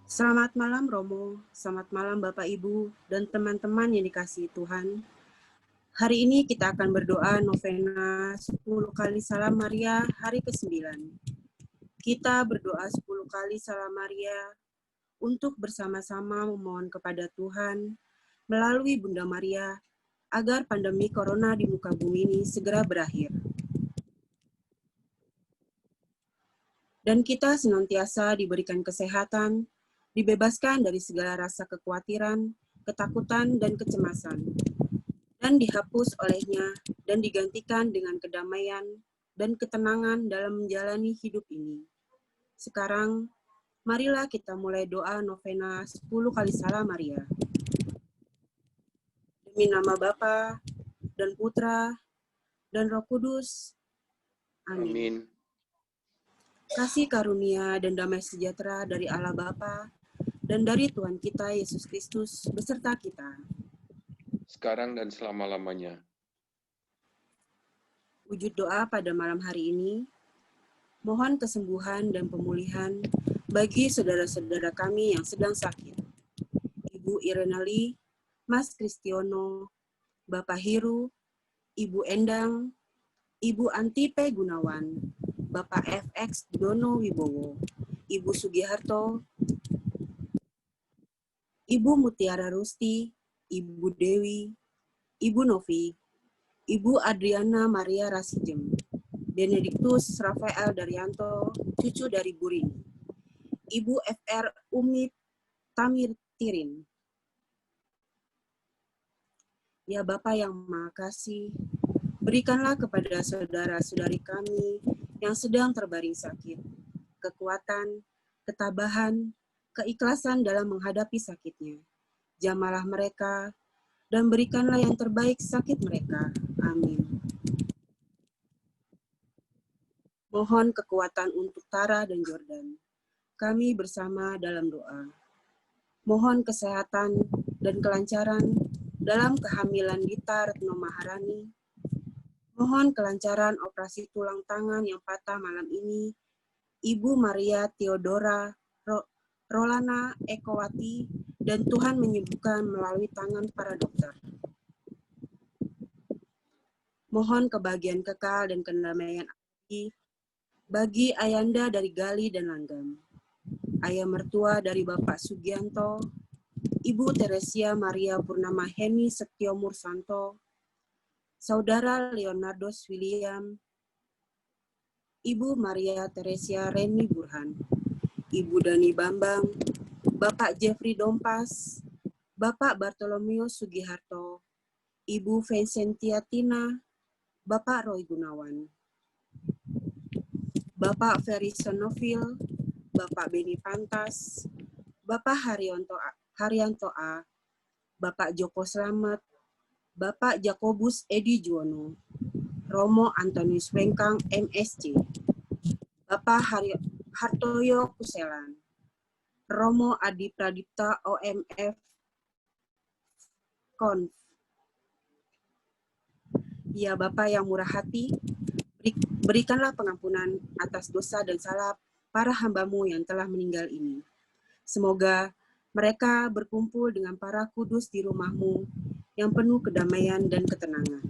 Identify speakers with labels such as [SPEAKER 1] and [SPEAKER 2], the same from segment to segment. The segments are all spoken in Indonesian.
[SPEAKER 1] Selamat malam Romo, selamat malam Bapak Ibu dan teman-teman yang dikasihi Tuhan. Hari ini kita akan berdoa novena 10 kali Salam Maria hari ke-9. Kita berdoa 10 kali Salam Maria untuk bersama-sama memohon kepada Tuhan melalui Bunda Maria agar pandemi Corona di muka bumi ini segera berakhir. Dan kita senantiasa diberikan kesehatan, dibebaskan dari segala rasa kekhawatiran, ketakutan, dan kecemasan, dan dihapus olehnya dan digantikan dengan kedamaian dan ketenangan dalam menjalani hidup ini. Sekarang, marilah kita mulai doa novena 10 kali Salam Maria. Demi nama Bapa dan Putra dan Roh Kudus. Amin.
[SPEAKER 2] Amin.
[SPEAKER 1] Kasih karunia dan damai sejahtera dari Allah Bapa dan dari Tuhan kita Yesus Kristus beserta kita.
[SPEAKER 2] Sekarang dan selama-lamanya.
[SPEAKER 1] Wujud doa pada malam hari ini, mohon kesembuhan dan pemulihan bagi saudara-saudara kami yang sedang sakit. Ibu Irenali, Mas Kristiono, Bapak Hiru, Ibu Endang, Ibu Antipe Gunawan, Bapak FX Dono Wibowo, Ibu Sugiharto, Ibu Mutiara Rusti, Ibu Dewi, Ibu Novi, Ibu Adriana Maria Rasijem, Benediktus Rafael Daryanto, cucu dari Burini, Ibu FR Umi Tamir Tirin. Ya Bapa yang Maha Kasih, berikanlah kepada saudara-saudari kami yang sedang terbaring sakit, kekuatan, ketabahan, keikhlasan dalam menghadapi sakitnya. Jamalah mereka, dan berikanlah yang terbaik sakit mereka. Amin. Mohon kekuatan untuk Tara dan Jordan. Kami bersama dalam doa. Mohon kesehatan dan kelancaran dalam kehamilan Dita Retno Maharani. Mohon kelancaran operasi tulang tangan yang patah malam ini, Ibu Maria Theodora Rolana Ekowati, dan Tuhan menyembuhkan melalui tangan para dokter. Mohon kebahagiaan kekal dan kedamaian bagi Ayanda dari Gali dan Langgam, ayah mertua dari Bapak Sugianto, Ibu Teresia Maria Purnama Heni Setio Mursanto, Saudara Leonardo William, Ibu Maria Teresia Reni Burhan, Ibu Dani Bambang, Bapak Jeffrey Dompas, Bapak Bartolomeo Sugiharto, Ibu Vincentia Tina, Bapak Roy Gunawan, Bapak Ferry Sonovil, Bapak Beni Pantas, Bapak Haryanto A, Bapak Joko Slamet, Bapak Jakobus Edi Juwono, Romo Antonius Wengkang MSc, Bapak Hartoyo Kuselan, Romo Adi Pradipta OMF Konf. Ya Bapak yang murah hati, berikanlah pengampunan atas dosa dan salah para hamba-Mu yang telah meninggal ini. Semoga mereka berkumpul dengan para kudus di rumah-Mu yang penuh kedamaian dan ketenangan.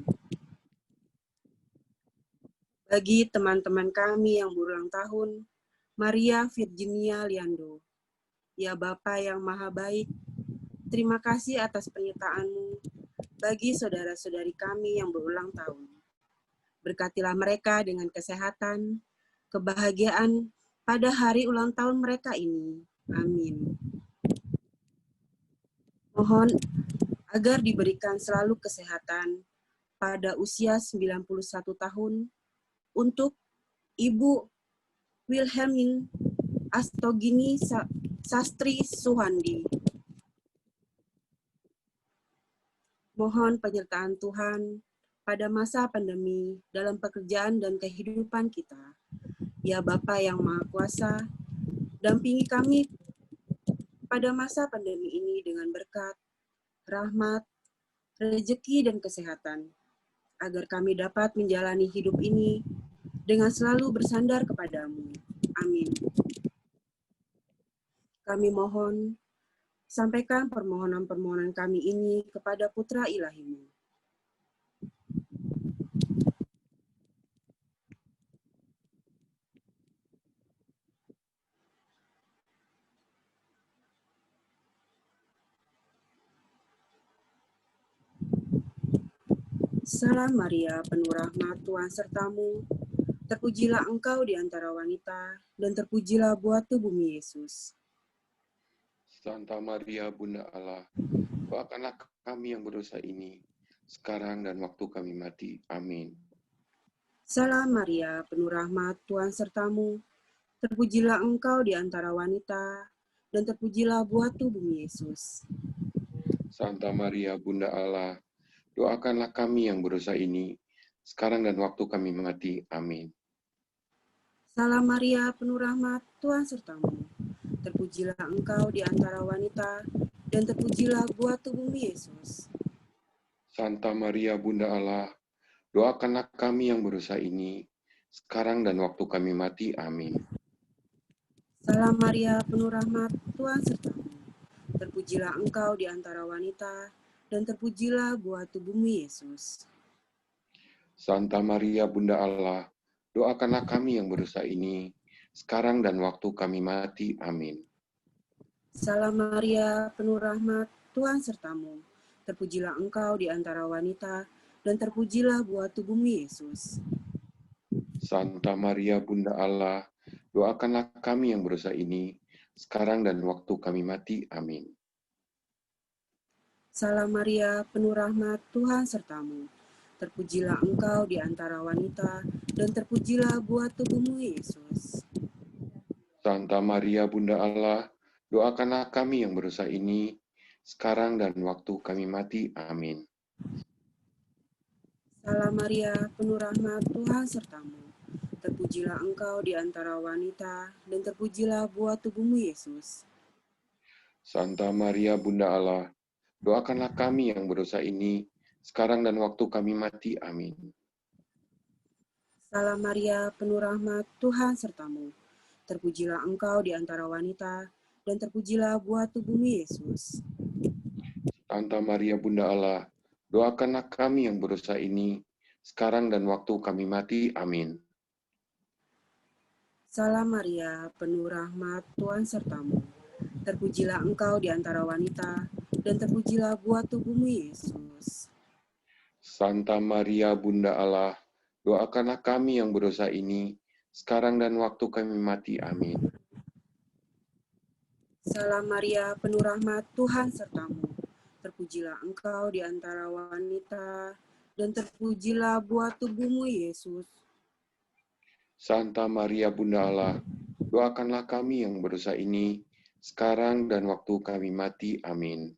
[SPEAKER 1] Bagi teman-teman kami yang berulang tahun, Maria Virginia Liando, ya Bapa yang Maha Baik, terima kasih atas penyertaan-Mu bagi saudara-saudari kami yang berulang tahun. Berkatilah mereka dengan kesehatan, kebahagiaan pada hari ulang tahun mereka ini. Amin. Mohon agar diberikan selalu kesehatan pada usia 91 tahun untuk Ibu Wilhelmine Astogini Sastri Suhandi. Mohon penyertaan Tuhan pada masa pandemi dalam pekerjaan dan kehidupan kita. Ya Bapa yang Maha Kuasa, dampingi kami pada masa pandemi ini dengan berkat, rahmat, rezeki, dan kesehatan, agar kami dapat menjalani hidup ini dengan selalu bersandar kepadamu. Amin. Kami mohon, sampaikan permohonan-permohonan kami ini kepada Putra Ilahi-Mu. Salam Maria, penuh rahmat, Tuhan sertamu. Terpujilah engkau di antara wanita, dan terpujilah buah tubuhmu Yesus.
[SPEAKER 2] Santa Maria, Bunda Allah, doakanlah kami yang berdosa ini, sekarang dan waktu kami mati. Amin.
[SPEAKER 1] Salam Maria, penuh rahmat, Tuhan sertamu. Terpujilah engkau di antara wanita, dan terpujilah buah tubuhmu Yesus.
[SPEAKER 2] Santa Maria, Bunda Allah, doakanlah kami yang berdosa ini, sekarang dan waktu kami mati. Amin.
[SPEAKER 1] Salam Maria, penuh rahmat, Tuhan sertamu. Terpujilah engkau di antara wanita, dan terpujilah buah tubuhmu Yesus.
[SPEAKER 2] Santa Maria, Bunda Allah, doakanlah kami yang berdosa ini, sekarang dan waktu kami mati. Amin.
[SPEAKER 1] Salam Maria, penuh rahmat, Tuhan sertamu. Terpujilah engkau di antara wanita, dan terpujilah buah tubuhmu Yesus.
[SPEAKER 2] Santa Maria, Bunda Allah, doakanlah kami yang berdosa ini, sekarang dan waktu kami mati. Amin.
[SPEAKER 1] Salam Maria, penuh rahmat, Tuhan sertamu. Terpujilah engkau di antara wanita, dan terpujilah buah tubuhmu Yesus.
[SPEAKER 2] Santa Maria, Bunda Allah, doakanlah kami yang berdosa ini, sekarang dan waktu kami mati. Amin.
[SPEAKER 1] Salam Maria, penuh rahmat, Tuhan sertamu. Terpujilah engkau di antara wanita, dan terpujilah buah tubuhmu Yesus.
[SPEAKER 2] Santa Maria, Bunda Allah, doakanlah kami yang berdosa ini, sekarang dan waktu kami mati. Amin.
[SPEAKER 1] Salam Maria, penuh rahmat, Tuhan sertamu. Terpujilah engkau di antara wanita, dan terpujilah buah tubuhmu Yesus.
[SPEAKER 2] Santa Maria, Bunda Allah, doakanlah kami yang berdosa ini, sekarang dan waktu kami mati. Amin.
[SPEAKER 1] Salam Maria, penuh rahmat, Tuhan sertamu. Terpujilah engkau di antara wanita, dan terpujilah buah tubuhmu Yesus.
[SPEAKER 2] Santa Maria, Bunda Allah, doakanlah kami yang berdosa ini, sekarang dan waktu kami mati. Amin.
[SPEAKER 1] Salam Maria, penuh rahmat, Tuhan sertamu. Terpujilah engkau di antara wanita, dan terpujilah buah tubuhmu Yesus.
[SPEAKER 2] Santa Maria, Bunda Allah, doakanlah kami yang berdosa ini, sekarang dan waktu kami mati. Amin.
[SPEAKER 1] Salam Maria, penuh rahmat, Tuhan sertamu. Terpujilah engkau di antara wanita, dan terpujilah buah tubuhmu Yesus.
[SPEAKER 2] Santa Maria, Bunda Allah, doakanlah kami yang berdosa ini, sekarang dan waktu kami mati. Amin.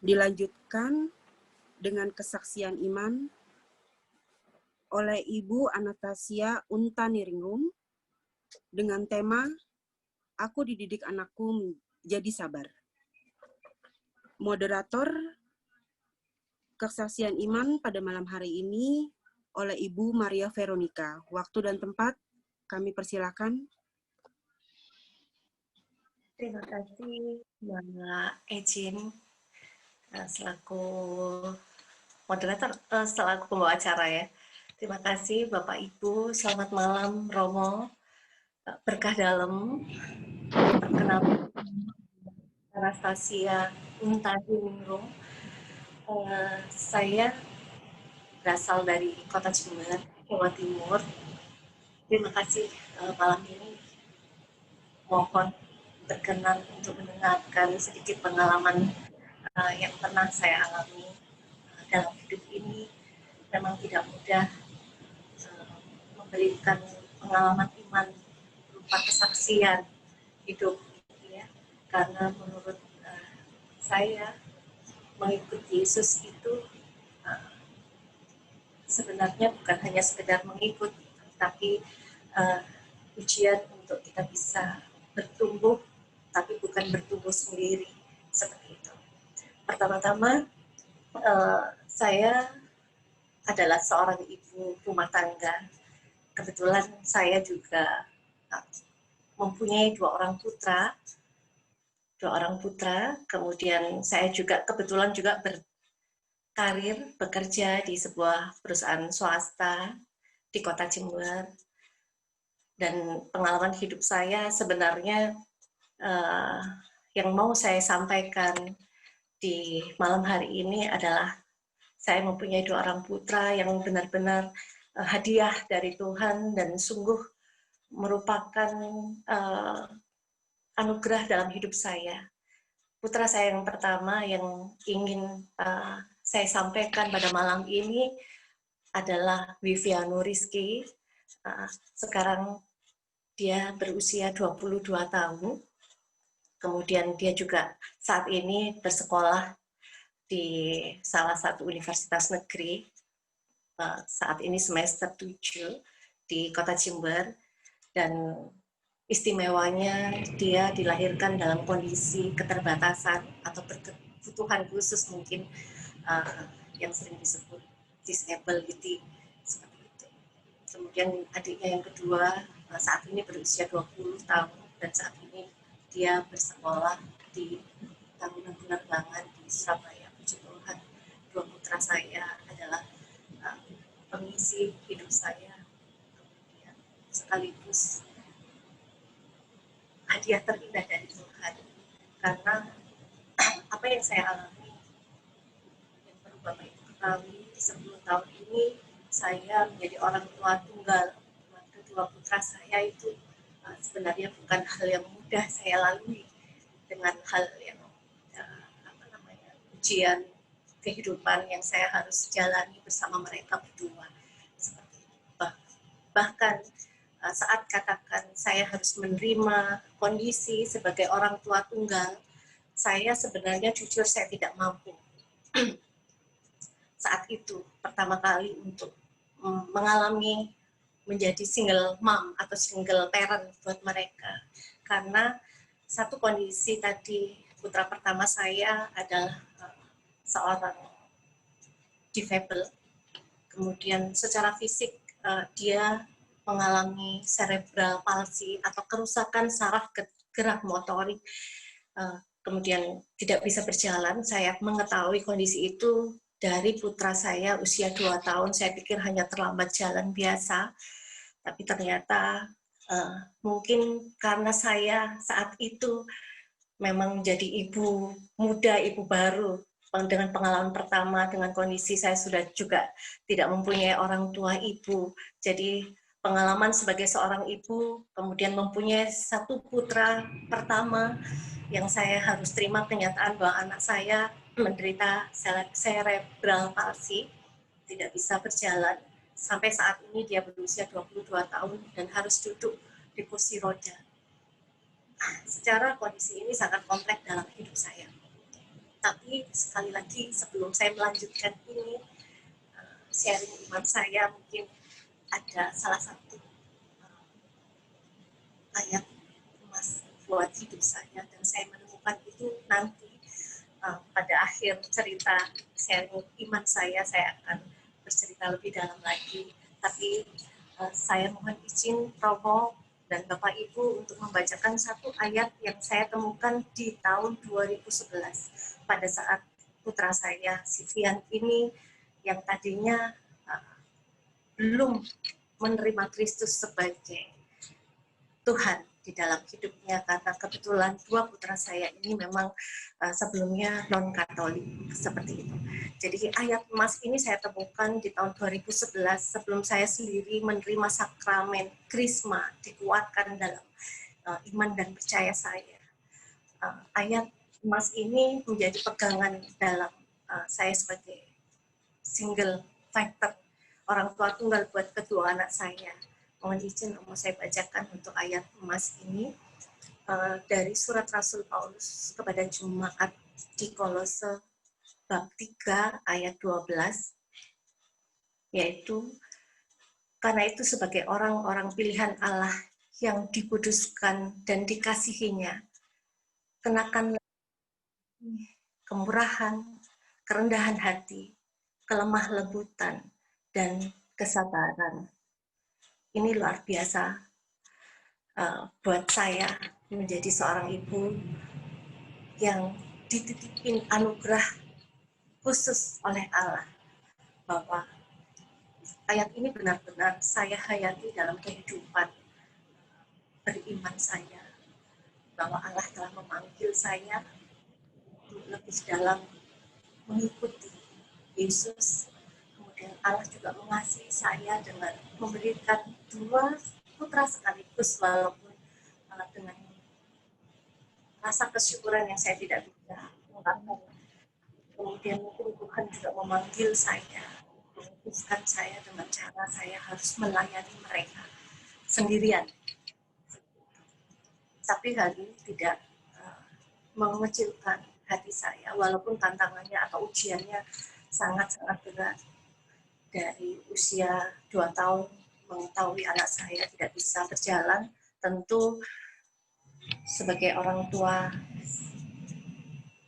[SPEAKER 1] Dilanjutkan dengan kesaksian iman oleh Ibu Anastasia Untaniringrum dengan tema Aku dididik anakku menjadi sabar. Moderator kesaksian iman pada malam hari ini oleh Ibu Maria Veronica. Waktu dan tempat kami persilakan.
[SPEAKER 3] Terima kasih Mbak Ejin selaku moderator, selaku pembawa acara ya. Terima kasih Bapak Ibu, selamat malam Romo, berkah dalam, perkenalkan Anastasia Untaningrum. Saya berasal dari Kota Jember, Jawa Timur. Terima kasih malam ini mohon berkenan untuk mendengarkan sedikit pengalaman yang pernah saya alami dalam hidup ini. Memang tidak mudah memberikan pengalaman iman berupa kesaksian hidup, ya. Karena menurut saya mengikuti Yesus itu sebenarnya bukan hanya sekedar mengikut, tapi ujian untuk kita bisa bertumbuh, tapi bukan bertumbuh sendiri seperti itu. Pertama-tama saya adalah seorang ibu rumah tangga. Kebetulan saya juga mempunyai dua orang putra, kemudian saya juga kebetulan juga berkarir bekerja di sebuah perusahaan swasta di Kota Jember, dan pengalaman hidup saya sebenarnya yang mau saya sampaikan di malam hari ini adalah saya mempunyai dua orang putra yang benar-benar hadiah dari Tuhan dan sungguh merupakan anugerah dalam hidup saya. Putra saya yang pertama yang ingin saya sampaikan pada malam ini adalah Viviano Rizky. Sekarang dia berusia 22 tahun. Kemudian dia juga saat ini bersekolah di salah satu universitas negeri. Saat ini semester 7 di Kota Jember. Dan istimewanya dia dilahirkan dalam kondisi keterbatasan atau berkebutuhan khusus mungkin yang sering disebut disability seperti itu. Kemudian adiknya yang kedua saat ini berusia 20 tahun dan saat ini dia bersekolah di Taruna Penerbangan di Surabaya. Puji Tuhan, dua putra saya adalah pengisi hidup saya, kemudian sekaligus hadiah terindah dari Tuhan, karena apa yang saya alami yang perlu Bapak Ibu ketahui, 10 tahun ini saya menjadi orang tua tunggal buat kedua putra saya. Itu sebenarnya bukan hal yang mudah saya lalui, dengan hal yang ujian kehidupan yang saya harus jalani bersama mereka berdua. Seperti itu. Bahkan saat katakan saya harus menerima kondisi sebagai orang tua tunggal, saya sebenarnya jujur saya tidak mampu saat itu pertama kali untuk mengalami menjadi single mom atau single parent buat mereka, karena satu kondisi tadi, putra pertama saya adalah seorang difabel, kemudian secara fisik dia mengalami cerebral palsy atau kerusakan saraf gerak motorik, kemudian tidak bisa berjalan. Saya mengetahui kondisi itu dari putra saya usia 2 tahun. Saya pikir hanya terlambat jalan biasa, tapi ternyata mungkin karena saya saat itu memang menjadi ibu muda, ibu baru, dengan pengalaman pertama, dengan kondisi saya sudah juga tidak mempunyai orang tua ibu. Jadi pengalaman sebagai seorang ibu, kemudian mempunyai satu putra pertama, yang saya harus terima kenyataan bahwa anak saya menderita cerebral palsy, tidak bisa berjalan. Sampai saat ini dia berusia 22 tahun dan harus duduk di kursi roda. Secara kondisi ini sangat kompleks dalam hidup saya. Tapi sekali lagi sebelum saya melanjutkan ini, sharing iman saya, mungkin ada salah satu ayat emas buat hidup saya, dan saya menemukan itu nanti pada akhir cerita sharing iman saya akan bercerita lebih dalam lagi. Tapi saya mohon izin Romo dan Bapak Ibu untuk membacakan satu ayat yang saya temukan di tahun 2011 pada saat putra saya, Sivian ini, yang tadinya belum menerima Kristus sebagai Tuhan di dalam hidupnya, karena kebetulan dua putra saya ini memang sebelumnya non-Katolik, seperti itu. Jadi ayat emas ini saya temukan di tahun 2011 sebelum saya sendiri menerima sakramen Krisma, dikuatkan dalam iman dan percaya saya. Ayat emas ini menjadi pegangan dalam saya sebagai single factor, orang tua tunggal buat kedua anak saya. Mohon izin mau saya bacakan untuk ayat emas ini dari surat Rasul Paulus kepada jemaat di Kolose bab 3 ayat 12, yaitu karena itu sebagai orang-orang pilihan Allah yang dikuduskan dan dikasihinya, kenakan kemurahan, kerendahan hati, kelemah lembutan, dan kesabaran. Ini luar biasa. buat saya menjadi seorang ibu yang dititipin anugerah khusus oleh Allah, bahwa ayat ini benar-benar saya hayati dalam kehidupan beriman saya, bahwa Allah telah memanggil saya untuk lebih dalam mengikuti Yesus. Kemudian Allah juga mengasihi saya dengan memberikan 2 putra sekaligus, walaupun dengan rasa kesyukuran yang saya tidak bisa ungkapkan. Kemudian mungkin Tuhan juga memanggil saya, mengkhususkan saya dengan cara saya harus melayani mereka sendirian. Tapi hal ini tidak mengecilkan hati saya, walaupun tantangannya atau ujiannya sangat-sangat berat. Dari usia 2 tahun mengetahui anak saya tidak bisa berjalan, tentu sebagai orang tua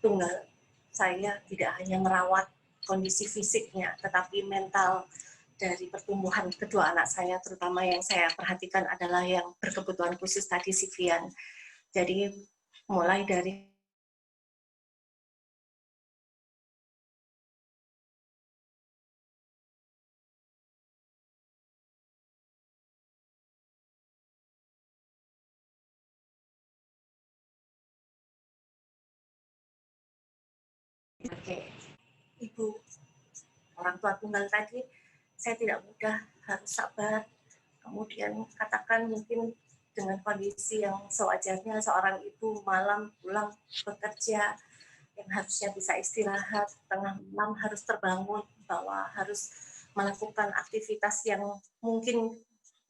[SPEAKER 3] tunggal, saya tidak hanya merawat kondisi fisiknya, tetapi mental dari pertumbuhan kedua anak saya, terutama yang saya perhatikan adalah yang berkebutuhan khusus tadi, Sivian. Jadi mulai dari ibu orang tua tunggal tadi, saya tidak mudah, harus sabar. Kemudian katakan mungkin dengan kondisi yang sewajarnya seorang ibu malam pulang bekerja, yang harusnya bisa istirahat, tengah malam harus terbangun, bahwa harus melakukan aktivitas yang mungkin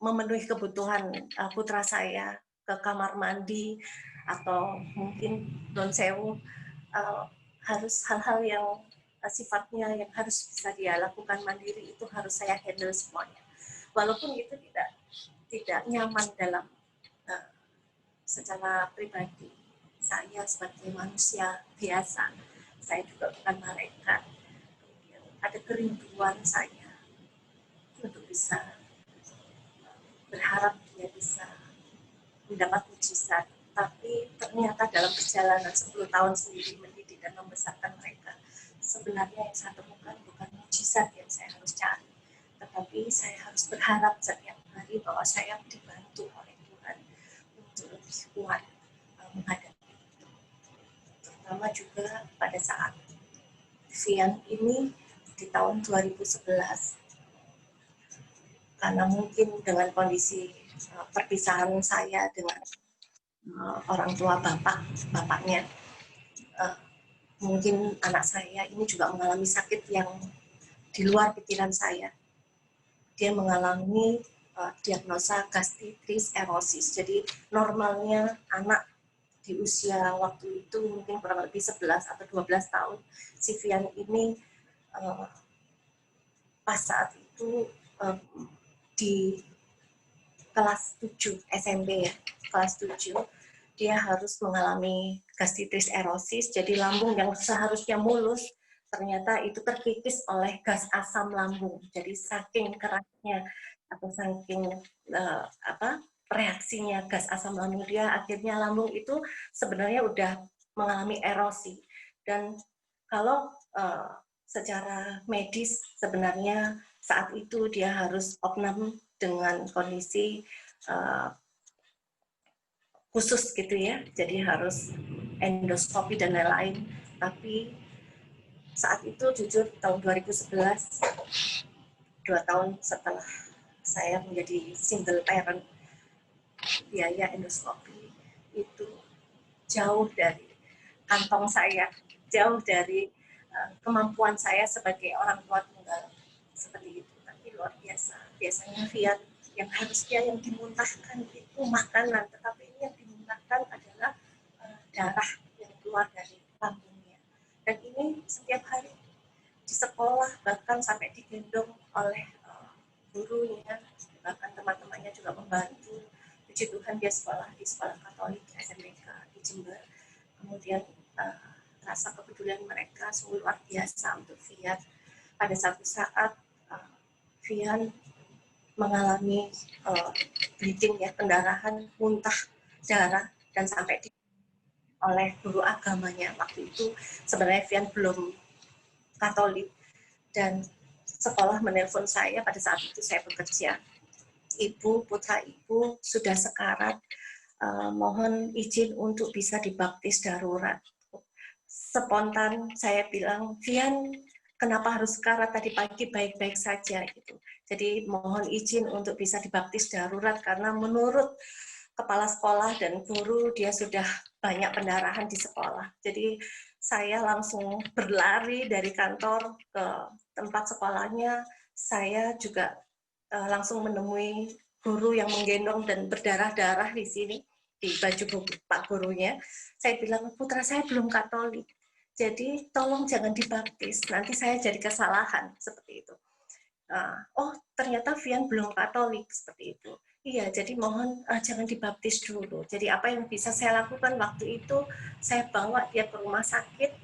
[SPEAKER 3] memenuhi kebutuhan putra saya, ke kamar mandi, atau mungkin non sewu, harus hal-hal yang sifatnya yang harus bisa dia lakukan mandiri, itu harus saya handle semuanya. Walaupun itu tidak nyaman dalam secara pribadi, saya sebagai manusia biasa, saya juga bukan malaikat. Ada kerinduan saya untuk bisa berharap dia bisa mendapat mujizat, tapi ternyata dalam perjalanan 10 tahun sendiri mendidik dan membesarkan mereka, sebenarnya yang saya temukan bukan mujizat yang saya harus cari, tetapi saya harus berharap setiap hari bahwa saya dibantu oleh Tuhan untuk lebih kuat menghadapi itu. Terutama juga pada saat Vian ini di tahun 2011, karena mungkin dengan kondisi perpisahan saya dengan orang tua bapaknya, mungkin anak saya ini juga mengalami sakit yang di luar pikiran saya. Dia mengalami diagnosa gastritis erosis. Jadi normalnya anak di usia waktu itu mungkin kurang lebih 11 atau 12 tahun, si Vian ini pas saat itu di kelas 7 SMP ya, kelas 7, dia harus mengalami gastritis erosis, jadi lambung yang seharusnya mulus ternyata itu terkikis oleh gas asam lambung. Jadi saking kerasnya atau saking reaksinya gas asam lambung dia, akhirnya lambung itu sebenarnya udah mengalami erosi. Dan kalau secara medis sebenarnya saat itu dia harus opnam dengan kondisi khusus gitu ya, jadi harus endoskopi dan lain-lain. Tapi saat itu jujur tahun 2011, 2 tahun setelah saya menjadi single parent, biaya endoskopi itu jauh dari kantong saya, jauh dari kemampuan saya sebagai orang tua tunggal seperti itu. Tapi luar biasa, biasanya Vian yang harusnya yang dimuntahkan itu makanan, tetapi ini yang dimuntahkan adalah darah yang keluar dari lambungnya. Dan ini setiap hari di sekolah, bahkan sampai digendong oleh gurunya, bahkan teman-temannya juga membantu. Puji Tuhan dia sekolah di sekolah Katolik SMBK di Jember. Kemudian rasa kepedulian mereka sungguh luar biasa untuk Vian. Pada satu saat Vian mengalami bleeding ya, pendarahan, muntah darah, dan sampai oleh guru agamanya. Waktu itu sebenarnya Vian belum Katolik, dan sekolah menelpon saya pada saat itu saya bekerja. Ibu, putra ibu sudah sekarat, mohon izin untuk bisa dibaptis darurat. Spontan saya bilang, Vian, kenapa harus sekarat, tadi pagi baik-baik saja gitu. Jadi mohon izin untuk bisa dibaptis darurat karena menurut kepala sekolah dan guru dia sudah banyak pendarahan di sekolah. Jadi saya langsung berlari dari kantor ke tempat sekolahnya. Saya juga langsung menemui guru yang menggendong dan berdarah-darah di sini di baju Pak gurunya. Saya bilang, putra saya belum Katolik, jadi tolong jangan dibaptis, nanti saya jadi kesalahan, seperti itu. Oh, ternyata Vian belum Katolik, seperti itu. Iya, jadi mohon jangan dibaptis dulu. Jadi apa yang bisa saya lakukan waktu itu, saya bawa dia ke rumah sakit.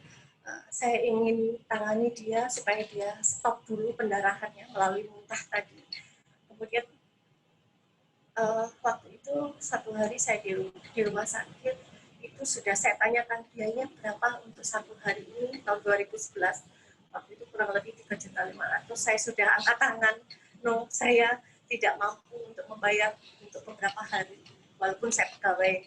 [SPEAKER 3] Saya ingin tangani dia supaya dia stop dulu pendarahannya melalui muntah tadi. Kemudian waktu itu satu hari saya di rumah sakit, itu sudah saya tanyakan biayanya berapa untuk satu hari ini tahun 2011. Waktu itu kurang lebih 3.500.000. Saya sudah angkat tangan, no, saya tidak mampu untuk membayar untuk beberapa hari, walaupun saya pegawai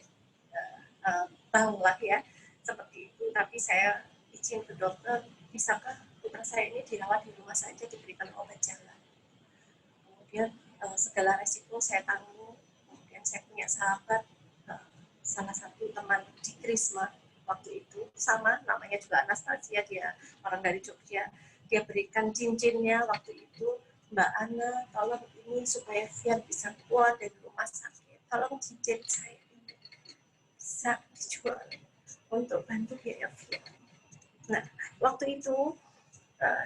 [SPEAKER 3] bank lah ya, seperti itu. Tapi saya izin ke dokter, bisakah putra saya ini dirawat di rumah saja, diberikan obat jalan. Kemudian segala resiko saya tanggung. Kemudian saya punya sahabat, salah satu teman di Krisma waktu itu, sama namanya juga Anastasia, dia orang dari Jogja. Dia berikan cincinnya waktu itu, Mbak Ana, tolong ini supaya Vian bisa keluar dari rumah sakit. Tolong cincin saya ini bisa dijual untuk bantu biaya Vian. Nah, waktu itu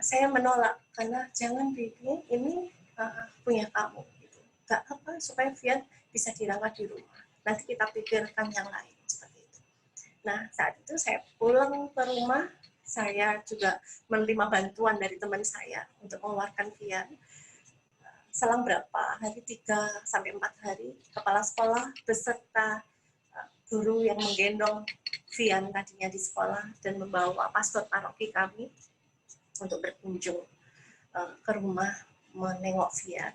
[SPEAKER 3] saya menolak karena jangan Bibi, ini punya kamu. Gitu. Gak apa, supaya Vian bisa dirawat di rumah. Nanti kita pikirkan yang lain seperti itu. Nah, saat itu saya pulang ke rumah, saya juga menerima bantuan dari teman saya untuk mengeluarkan Vian. Selang berapa hari, 3-4 hari, kepala sekolah beserta guru yang menggendong Vian tadinya di sekolah dan membawa pastor paroki kami untuk berkunjung ke rumah menengok Vian.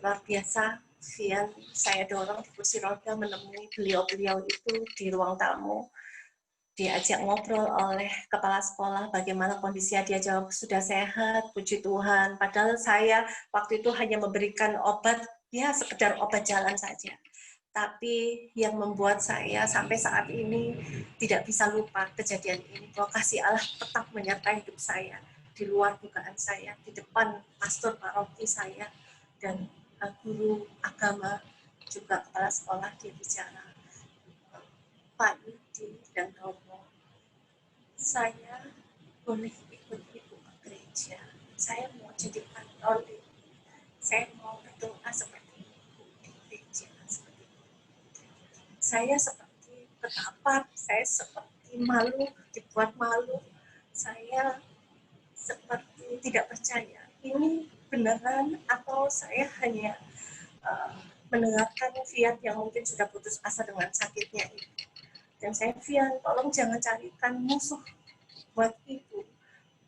[SPEAKER 3] Luar biasa, Vian saya dorong di kursi roda menemui beliau-beliau itu di ruang tamu. Diajak ngobrol oleh kepala sekolah bagaimana kondisinya, dia jawab sudah sehat, puji Tuhan. Padahal saya waktu itu hanya memberikan obat, ya sekedar obat jalan saja. Tapi yang membuat saya sampai saat ini tidak bisa lupa kejadian ini, bahwa kasih Allah tetap menyertai hidup saya, di luar dugaan saya, di depan pastor paroki saya, dan guru agama, juga kepala sekolah, dia bicara, Pak Yudi dan Romo, saya boleh ikut ibu ke gereja, saya mau jadi Katolik, saya mau berdoa seperti ibu di gereja, seperti itu. Saya seperti betapa, saya seperti malu, dibuat malu, saya seperti tidak percaya, ini beneran atau saya hanya mendengarkan Vian yang mungkin sudah putus asa dengan sakitnya ini. Dan saya, Vian, tolong jangan carikan musuh buat ibu,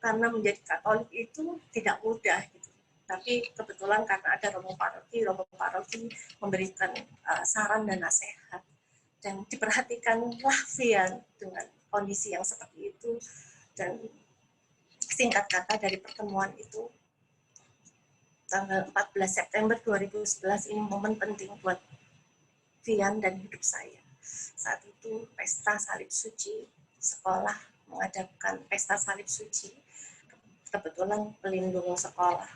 [SPEAKER 3] karena menjadi Katolik itu tidak mudah gitu. Tapi kebetulan karena ada Romo Paroki memberikan saran dan nasihat, dan diperhatikanlah Vian dengan kondisi yang seperti itu. Dan singkat kata dari pertemuan itu, tanggal 14 September 2011 ini momen penting buat Vian dan hidup saya. Saat itu pesta salib suci, sekolah mengadakan pesta salib suci. Kebetulan pelindung sekolah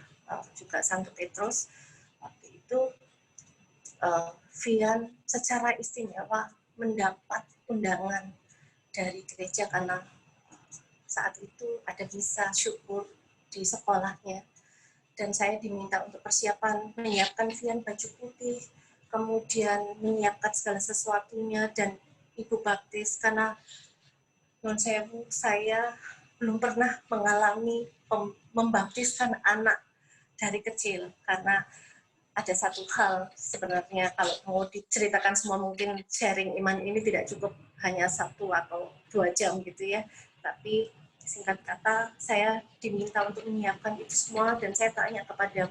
[SPEAKER 3] juga Santo Petrus. Waktu itu Vian secara istimewa mendapat undangan dari gereja karena saat itu ada misa syukur di sekolahnya. Dan saya diminta untuk persiapan, menyiapkan Vian baju putih, kemudian menyiapkan segala sesuatunya, dan ibu baptis, karena saya belum pernah mengalami membaptiskan anak dari kecil, karena ada satu hal sebenarnya kalau mau diceritakan semua mungkin sharing iman ini tidak cukup hanya 1 atau 2 jam gitu ya. Tapi singkat kata saya diminta untuk menyiapkan itu semua dan saya tanya kepada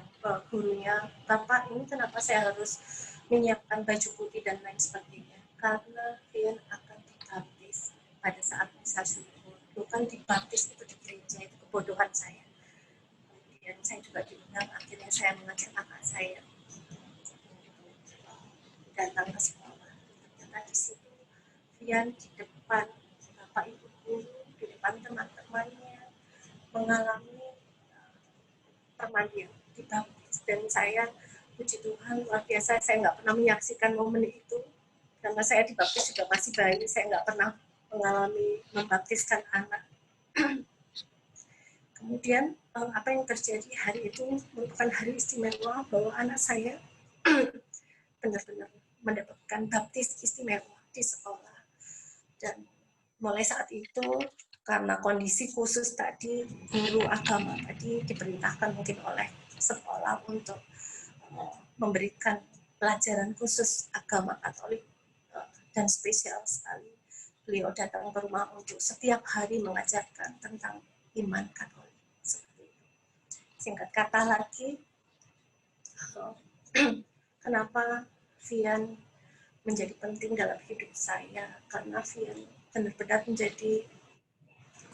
[SPEAKER 3] gurunya, Bapak ini kenapa saya harus menyiapkan baju putih dan lain sebagainya? Karena Vian akan dibaptis pada saat misa syukur. Bukan dibaptis itu di gereja, itu kebodohan saya. Kemudian saya juga diundang, akhirnya saya mengajak kakak saya datang ke sekolah. Ternyata di situ Vian di depan bapak ibu guru, di depan teman-temannya mengalami permandian dibaptis, dan saya puji Tuhan luar biasa, saya nggak pernah menyaksikan momen itu karena saya dibaptis juga masih bayi, saya nggak pernah mengalami membaptiskan anak. Kemudian apa yang terjadi hari itu merupakan hari istimewa bahwa anak saya benar-benar mendapatkan baptis istimewa di sekolah. Dan mulai saat itu karena kondisi khusus tadi, guru agama tadi diperintahkan mungkin oleh sekolah untuk memberikan pelajaran khusus agama Katolik dan spesial sekali. Beliau datang ke rumah untuk setiap hari mengajarkan tentang iman Katolik. Seperti itu. Singkat kata lagi, kenapa Vian menjadi penting dalam hidup saya? Karena Vian benar-benar menjadi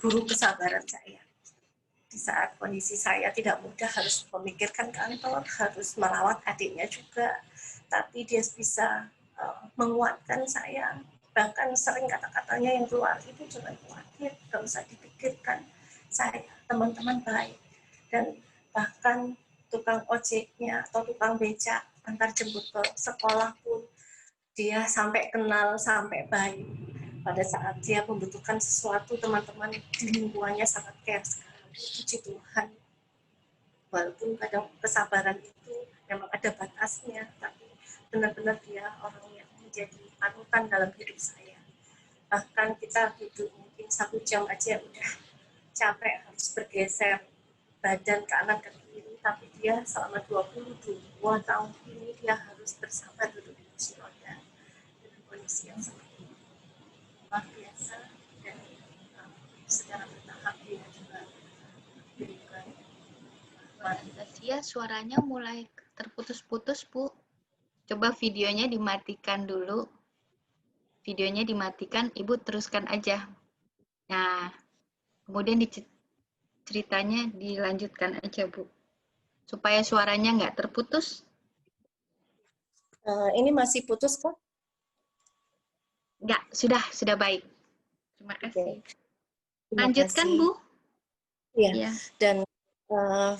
[SPEAKER 3] guru kesabaran saya. Di saat kondisi saya tidak mudah, harus memikirkan kantor, harus merawat adiknya juga, tapi dia bisa menguatkan saya. Bahkan sering kata-katanya yang keluar itu cuma khawatir, gak usah dipikirkan, saya teman-teman baik. Dan bahkan tukang ojeknya atau tukang becak antar jemput ke sekolah pun dia sampai kenal, sampai baik. Pada saat dia membutuhkan sesuatu, teman-teman di lingkungannya sangat care sekali. Puji Tuhan. Walaupun kadang kesabaran itu memang ada batasnya, tapi benar-benar dia orang yang menjadi panutan dalam hidup saya. Bahkan kita duduk mungkin 1 jam aja udah capek, harus bergeser badan ke kanan ke kiri, tapi dia selama 22 tahun ini dia harus bersabar duduk di kursi roda dengan kondisi yang seperti ini. Luar biasa, dan secara bertahap dia juga berikan.
[SPEAKER 4] Anastasia, suaranya mulai terputus-putus, Bu. Coba videonya dimatikan dulu. Videonya dimatikan, Ibu teruskan aja. Nah, kemudian ceritanya dilanjutkan aja, Bu. Supaya suaranya nggak terputus.
[SPEAKER 3] Ini masih putus, kok?
[SPEAKER 4] Nggak, sudah baik. Terima kasih.
[SPEAKER 3] Terima
[SPEAKER 4] Lanjutkan,
[SPEAKER 3] kasih.
[SPEAKER 4] Bu.
[SPEAKER 3] Iya,
[SPEAKER 4] Ya.
[SPEAKER 3] dan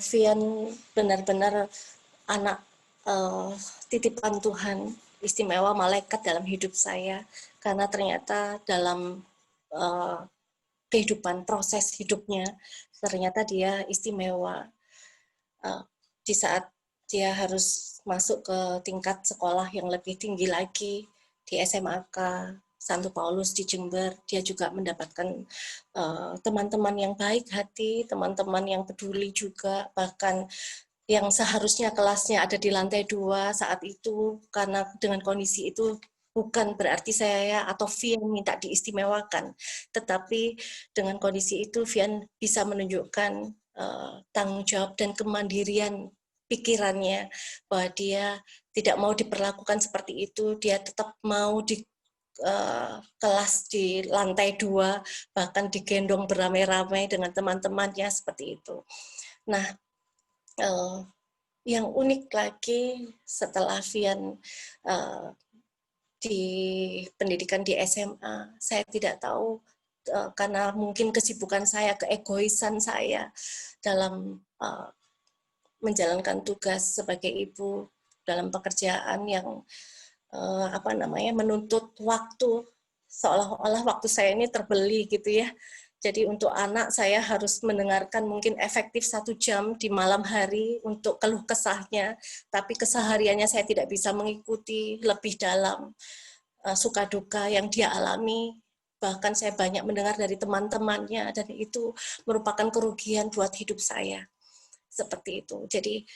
[SPEAKER 3] Vian benar-benar anak titipan Tuhan, istimewa malaikat dalam hidup saya, karena ternyata dalam kehidupan, proses hidupnya, ternyata dia istimewa. Di saat dia harus masuk ke tingkat sekolah yang lebih tinggi lagi, di SMAK Santo Paulus di Jember, dia juga mendapatkan teman-teman yang baik hati, teman-teman yang peduli juga, bahkan yang seharusnya kelasnya ada di lantai 2 saat itu, karena dengan kondisi itu bukan berarti saya atau Vian minta diistimewakan, tetapi dengan kondisi itu Vian bisa menunjukkan tanggung jawab dan kemandirian pikirannya, bahwa dia tidak mau diperlakukan seperti itu, dia tetap mau di kelas di lantai 2, bahkan digendong beramai-ramai dengan teman-temannya seperti itu. Nah, yang unik lagi setelah Vian di pendidikan di SMA, saya tidak tahu karena mungkin kesibukan saya, keegoisan saya dalam menjalankan tugas sebagai ibu dalam pekerjaan yang menuntut waktu, seolah-olah waktu saya ini terbeli gitu ya. Jadi untuk anak saya harus mendengarkan mungkin efektif 1 jam di malam hari untuk keluh kesahnya, tapi kesehariannya saya tidak bisa mengikuti lebih dalam suka duka yang dia alami. Bahkan saya banyak mendengar dari teman-temannya, dan itu merupakan kerugian buat hidup saya. seperti itu. Jadi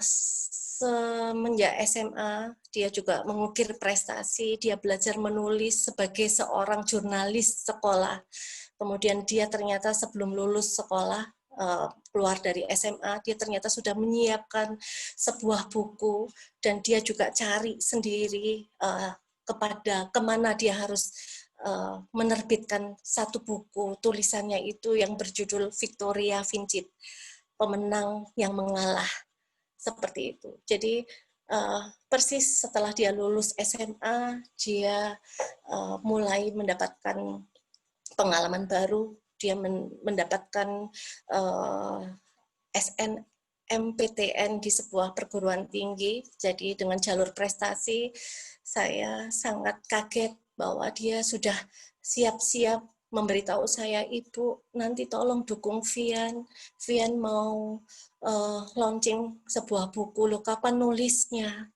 [SPEAKER 3] semenjak SMA dia juga mengukir prestasi, dia belajar menulis sebagai seorang jurnalis sekolah. Kemudian dia ternyata sebelum lulus sekolah, keluar dari SMA, dia ternyata sudah menyiapkan sebuah buku dan dia juga cari sendiri kepada kemana dia harus menerbitkan satu buku tulisannya itu yang berjudul Victoria Vincit, pemenang yang mengalah, seperti itu. Jadi persis setelah dia lulus SMA, dia mulai mendapatkan pengalaman baru, dia mendapatkan SNMPTN di sebuah perguruan tinggi. Jadi dengan jalur prestasi, saya sangat kaget bahwa dia sudah siap-siap memberitahu saya, Ibu, nanti tolong dukung Vian. Vian mau launching sebuah buku, loh, kapan nulisnya?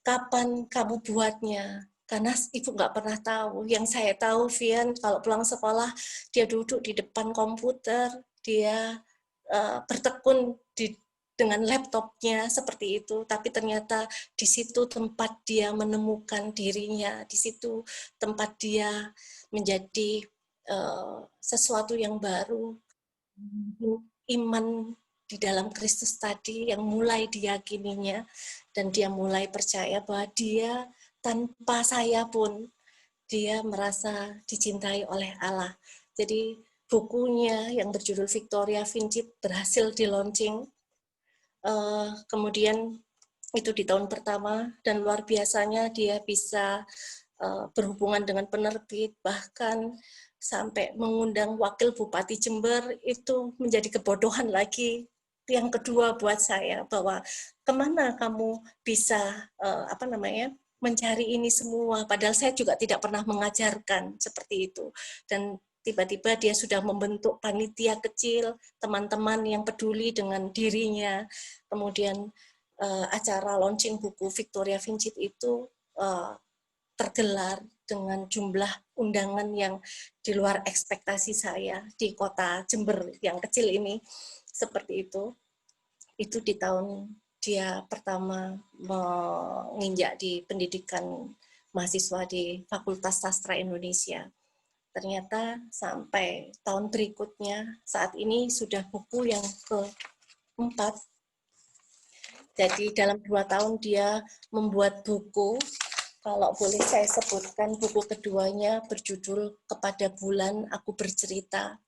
[SPEAKER 3] Kapan kamu buatnya? Karena Ibu nggak pernah tahu. Yang saya tahu, Vian kalau pulang sekolah, dia duduk di depan komputer, dia bertekun dengan laptopnya seperti itu. Tapi ternyata di situ tempat dia menemukan dirinya, di situ tempat dia menjadi sesuatu yang baru, iman di dalam Kristus tadi yang mulai diyakininya, dan dia mulai percaya bahwa dia tanpa saya pun dia merasa dicintai oleh Allah. Jadi bukunya yang berjudul Victoria Vincit berhasil di-launching. Kemudian itu di tahun pertama, dan luar biasanya dia bisa berhubungan dengan penerbit, bahkan sampai mengundang wakil Bupati Jember. Itu menjadi kebodohan lagi yang kedua buat saya, bahwa kemana kamu bisa mencari ini semua, padahal saya juga tidak pernah mengajarkan seperti itu. Dan tiba-tiba dia sudah membentuk panitia kecil, teman-teman yang peduli dengan dirinya. Kemudian acara launching buku Victoria Vincit itu tergelar dengan jumlah undangan yang di luar ekspektasi saya di kota Jember yang kecil ini, seperti itu. Itu di tahun dia pertama menginjak di pendidikan mahasiswa di Fakultas Sastra Indonesia. Ternyata sampai tahun berikutnya, saat ini sudah buku yang keempat. Jadi dalam 2 tahun dia membuat buku. Kalau boleh saya sebutkan, buku keduanya berjudul Kepada Bulan Aku Bercerita.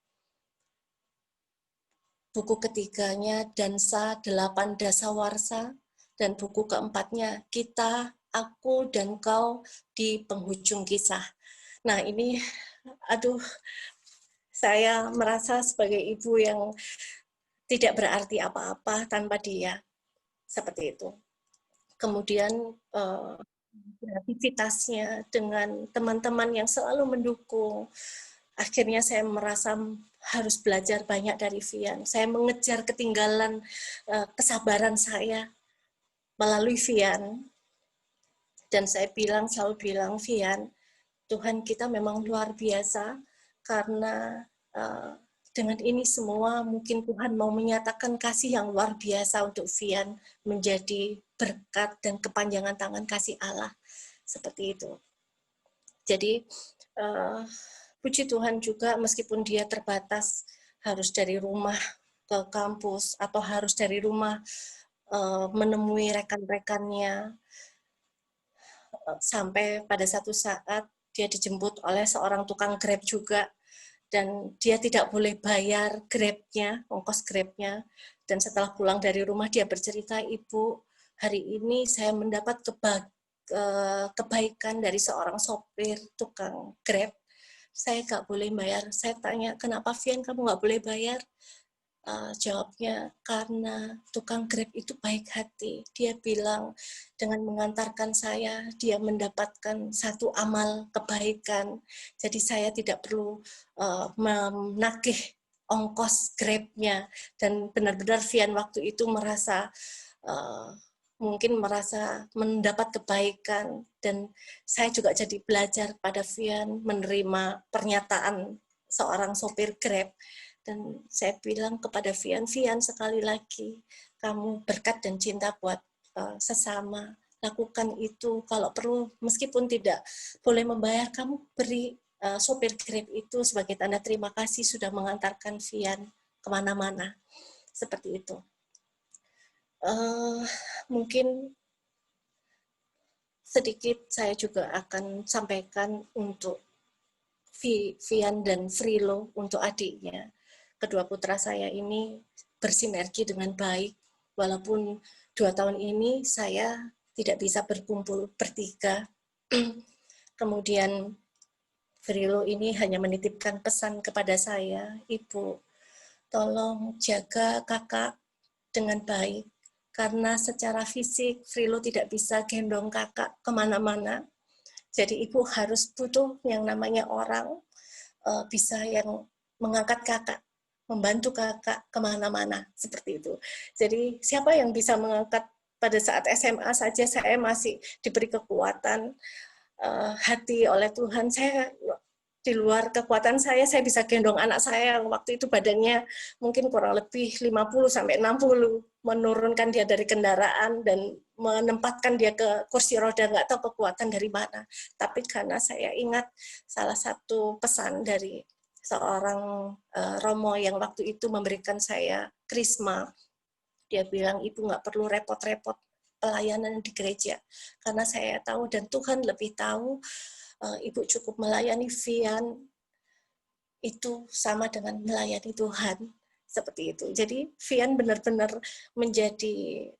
[SPEAKER 3] Buku ketiganya Dansa 8 Dasawarsa, dan buku keempatnya Kita, Aku, dan Kau di Penghujung Kisah. Nah ini, saya merasa sebagai ibu yang tidak berarti apa-apa tanpa dia, seperti itu. Kemudian aktivitasnya dengan teman-teman yang selalu mendukung. Akhirnya saya merasa harus belajar banyak dari Vian. Saya mengejar ketinggalan kesabaran saya melalui Vian. Dan saya selalu bilang, Vian, Tuhan kita memang luar biasa, karena dengan ini semua mungkin Tuhan mau menyatakan kasih yang luar biasa untuk Vian, menjadi berkat dan kepanjangan tangan kasih Allah. Seperti itu. Jadi puji Tuhan juga, meskipun dia terbatas, harus dari rumah ke kampus atau harus dari rumah menemui rekan-rekannya, sampai pada satu saat dia dijemput oleh seorang tukang Grab juga, dan dia tidak boleh bayar Grab-nya, ongkos Grab-nya. Dan setelah pulang dari rumah dia bercerita, Ibu, hari ini saya mendapat kebaikan dari seorang sopir tukang Grab. Saya nggak boleh bayar. Saya tanya, kenapa Vian kamu nggak boleh bayar? Jawabnya, karena tukang Grab itu baik hati. Dia bilang, dengan mengantarkan saya, dia mendapatkan satu amal kebaikan. Jadi saya tidak perlu menagih ongkos Grab-nya. Dan benar-benar Vian waktu itu merasa mungkin merasa mendapat kebaikan, dan saya juga jadi belajar pada Vian menerima pernyataan seorang sopir Grab Dan saya bilang kepada Vian, Vian sekali lagi, kamu berkat dan cinta buat sesama. Lakukan itu, kalau perlu meskipun tidak boleh membayar, kamu beri sopir Grab itu sebagai tanda terima kasih sudah mengantarkan Vian kemana-mana. Seperti itu. Mungkin sedikit saya juga akan sampaikan untuk Vian dan Frilo, untuk adiknya. Kedua putra saya ini bersinergi dengan baik, walaupun 2 tahun ini saya tidak bisa berkumpul bertiga. Kemudian Frilo ini hanya menitipkan pesan kepada saya, Ibu, tolong jaga kakak dengan baik, karena secara fisik Frilo tidak bisa gendong kakak kemana-mana. Jadi ibu harus butuh yang namanya orang bisa yang mengangkat kakak, membantu kakak kemana-mana, seperti itu. Jadi siapa yang bisa mengangkat pada saat SMA saja saya masih diberi kekuatan hati oleh Tuhan. Saya di luar kekuatan saya bisa gendong anak saya yang waktu itu badannya mungkin kurang lebih 50-60, menurunkan dia dari kendaraan dan menempatkan dia ke kursi roda, nggak tahu kekuatan dari mana. Tapi karena saya ingat salah satu pesan dari seorang Romo yang waktu itu memberikan saya krisma, dia bilang, Ibu nggak perlu repot-repot pelayanan di gereja, karena saya tahu dan Tuhan lebih tahu. Ibu cukup melayani Vian itu sama dengan melayani Tuhan, seperti itu. Jadi Vian benar-benar menjadi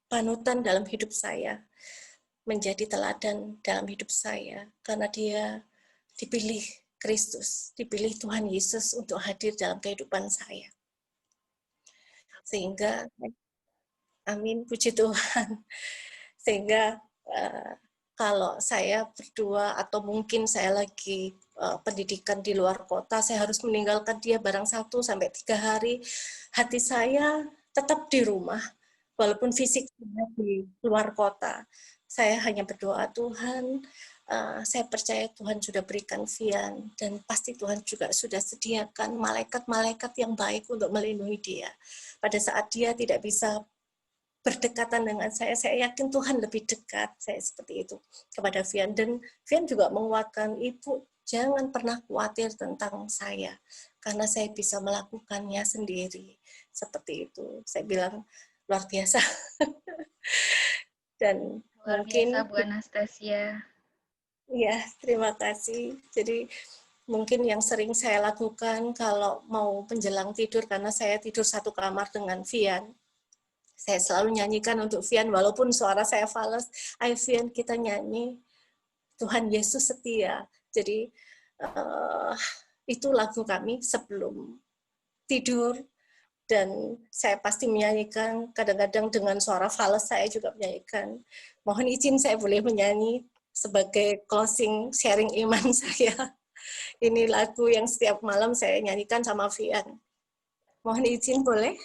[SPEAKER 3] panutan dalam hidup saya, menjadi teladan dalam hidup saya, karena dia dipilih Kristus, dipilih Tuhan Yesus untuk hadir dalam kehidupan saya. Sehingga, amin, puji Tuhan, sehingga kalau saya berdua atau mungkin saya lagi pendidikan di luar kota, saya harus meninggalkan dia barang 1-3 hari, hati saya tetap di rumah, walaupun fisik saya di luar kota. Saya hanya berdoa, Tuhan, saya percaya Tuhan sudah berikan Vian, dan pasti Tuhan juga sudah sediakan malaikat-malaikat yang baik untuk melindungi dia. Pada saat dia tidak bisa berdekatan dengan saya yakin Tuhan lebih dekat, saya seperti itu kepada Vian. Dan Vian juga menguatkan, Ibu jangan pernah khawatir tentang saya, karena saya bisa melakukannya sendiri, seperti itu. Saya bilang luar biasa. Dan
[SPEAKER 4] Luar
[SPEAKER 3] mungkin
[SPEAKER 4] biasa Bu Anastasia.
[SPEAKER 3] ya, terima kasih. Jadi mungkin yang sering saya lakukan kalau mau menjelang tidur, karena saya tidur satu kamar dengan Vian, saya selalu nyanyikan untuk Vian, walaupun suara saya fals, ayo Vian kita nyanyi, Tuhan Yesus setia. Jadi itu lagu kami sebelum tidur, dan saya pasti menyanyikan, kadang-kadang dengan suara fals saya juga menyanyikan. Mohon izin saya boleh menyanyi sebagai closing sharing iman saya. Ini lagu yang setiap malam saya nyanyikan sama Vian. Mohon izin boleh?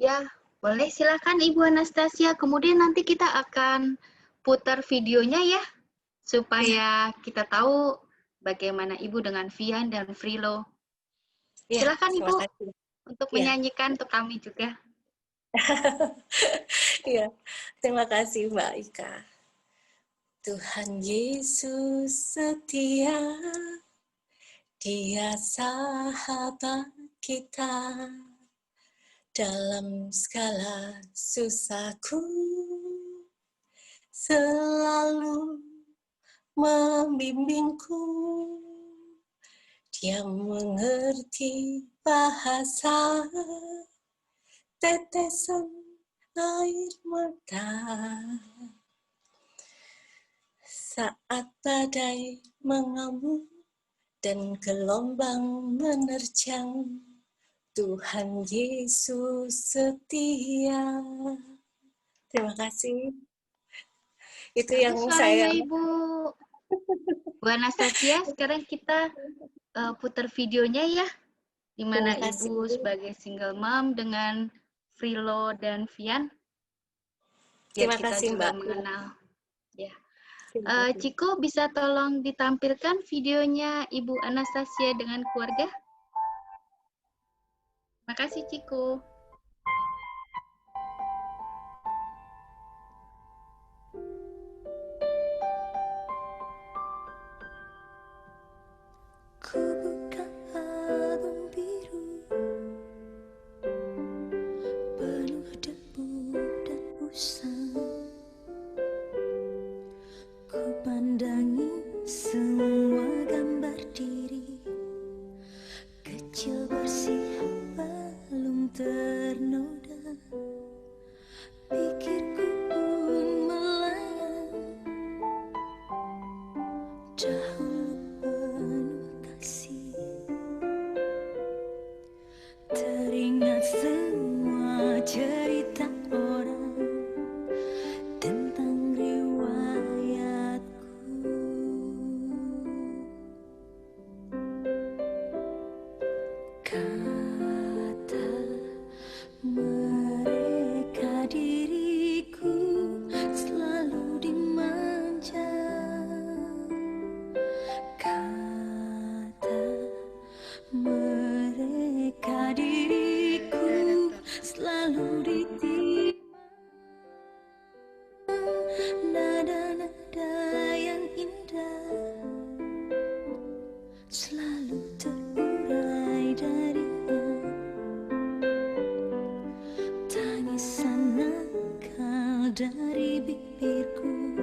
[SPEAKER 4] Ya, boleh, silakan Ibu Anastasia. Kemudian nanti kita akan putar videonya ya, supaya kita tahu bagaimana Ibu dengan Vian dan Frilo.
[SPEAKER 3] Ya,
[SPEAKER 4] Silakan Ibu untuk
[SPEAKER 3] ya.
[SPEAKER 4] menyanyikan untuk kami juga.
[SPEAKER 3] Ya, terima kasih Mbak Ika. Tuhan Yesus setia, Dia sahabat kita. Dalam segala susahku, selalu membimbingku. Dia mengerti bahasa tetesan air mata. Saat badai mengamuk dan gelombang menerjang, Tuhan Yesus setia. Terima kasih. Itu yang
[SPEAKER 4] suaranya
[SPEAKER 3] saya...
[SPEAKER 4] Ibu. Bu Anastasia, sekarang kita putar videonya ya, di mana Ibu sebagai single mom dengan Frilo dan Vian. Biar
[SPEAKER 3] Terima
[SPEAKER 4] kita
[SPEAKER 3] kasih
[SPEAKER 4] juga
[SPEAKER 3] Mbak.
[SPEAKER 4] mengenal. Ya. Ciko bisa tolong ditampilkan videonya Ibu Anastasia dengan keluarga? Makasih Ciko.
[SPEAKER 5] Ku buka album biru penuh debu dan usang. Ku pandangi semua gambar diri kecil bersih belum ternoda. Pikirku pun melayang dahulu penuh kasih. Teringat semua cerita orang tentang riwayatku. Kata mereka diriku selalu dimanja. Kata mereka diriku selalu ditimang. Nada-nada yang indah selalu terurai darinya. Tangisan nakal dari bibirku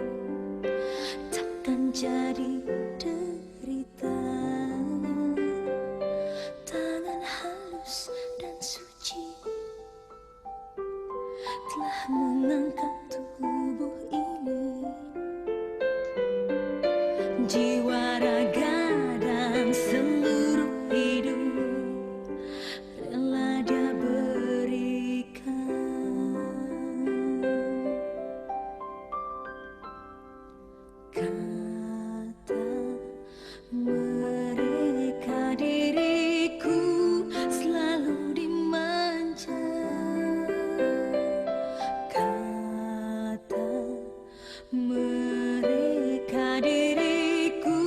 [SPEAKER 5] takkan jadi derita. Tangan halus dan suci telah mengangkat tubuh ini. Jiwa, raga, dan seluruh hidup rela dia berikan. Kata mereka diriku selalu dimanja. Kata mereka diriku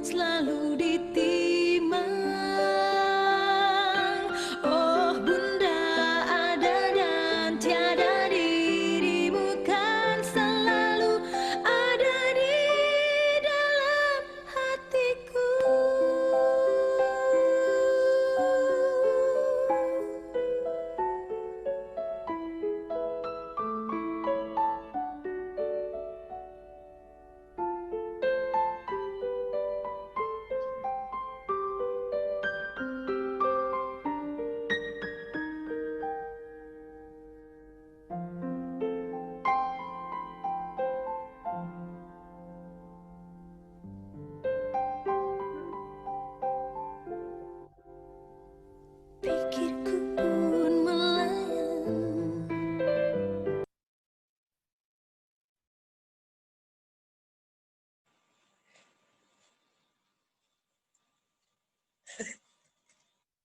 [SPEAKER 5] selalu ditimang. Oh Bunda, ada dan tiada, dirimu kan selalu ada di dalam hatiku. Pikirku pun melayang.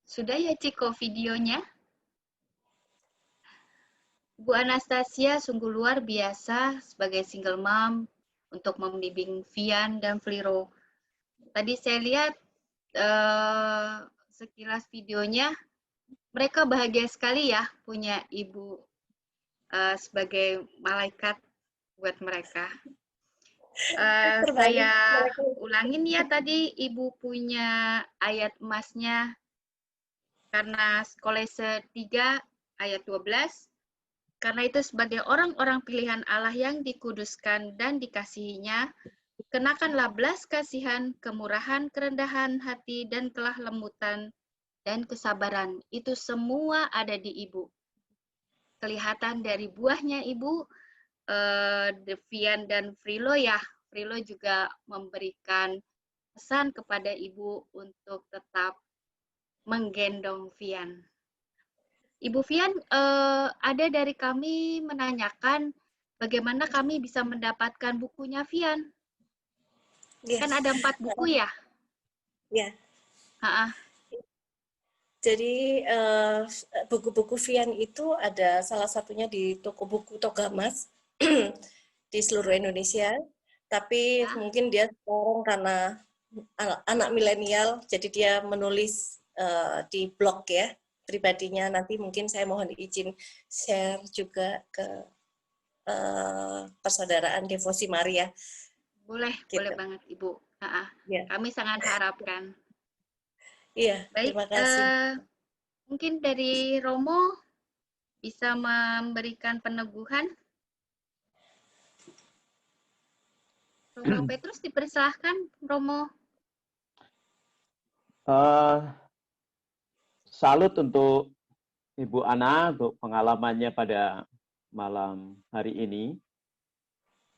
[SPEAKER 4] Sudah ya Ciko videonya? Bu Anastasia sungguh luar biasa sebagai single mom untuk membimbing Vian dan Fliro. Tadi saya lihat sekilas videonya, mereka bahagia sekali ya punya ibu sebagai malaikat buat mereka. Saya ulangin ya tadi, ibu punya ayat emasnya karena Kolose 3 ayat 12. Karena itu sebagai orang-orang pilihan Allah yang dikuduskan dan dikasihinya, kenakanlah belas kasihan, kemurahan, kerendahan hati, dan kelah lembutan, dan kesabaran. Itu semua ada di ibu. Kelihatan dari buahnya ibu, Devian dan Frilo ya. Frilo juga memberikan pesan kepada ibu untuk tetap menggendong Vian. Ibu Vian, ada dari kami menanyakan bagaimana kami bisa mendapatkan bukunya Vian.
[SPEAKER 3] Yes.
[SPEAKER 4] Kan ada 4 buku ya?
[SPEAKER 3] Ya.
[SPEAKER 4] Ha-ha.
[SPEAKER 3] Jadi buku-buku Vian itu ada salah satunya di toko buku Togamas di seluruh Indonesia. tapi
[SPEAKER 4] Ya.
[SPEAKER 3] mungkin dia sekarang karena anak milenial, jadi dia menulis di blog ya pribadinya. Nanti mungkin saya mohon izin share juga ke persaudaraan Devosi Maria.
[SPEAKER 4] Boleh
[SPEAKER 3] Gitu.
[SPEAKER 4] banget Ibu.
[SPEAKER 3] Ya.
[SPEAKER 4] Kami sangat harapkan.
[SPEAKER 3] Iya,
[SPEAKER 4] Baik,
[SPEAKER 3] terima kasih.
[SPEAKER 4] mungkin dari Romo bisa memberikan peneguhan. Romo Petrus dipersilahkan, Romo.
[SPEAKER 6] Salut untuk Ibu Ana untuk pengalamannya pada malam hari ini.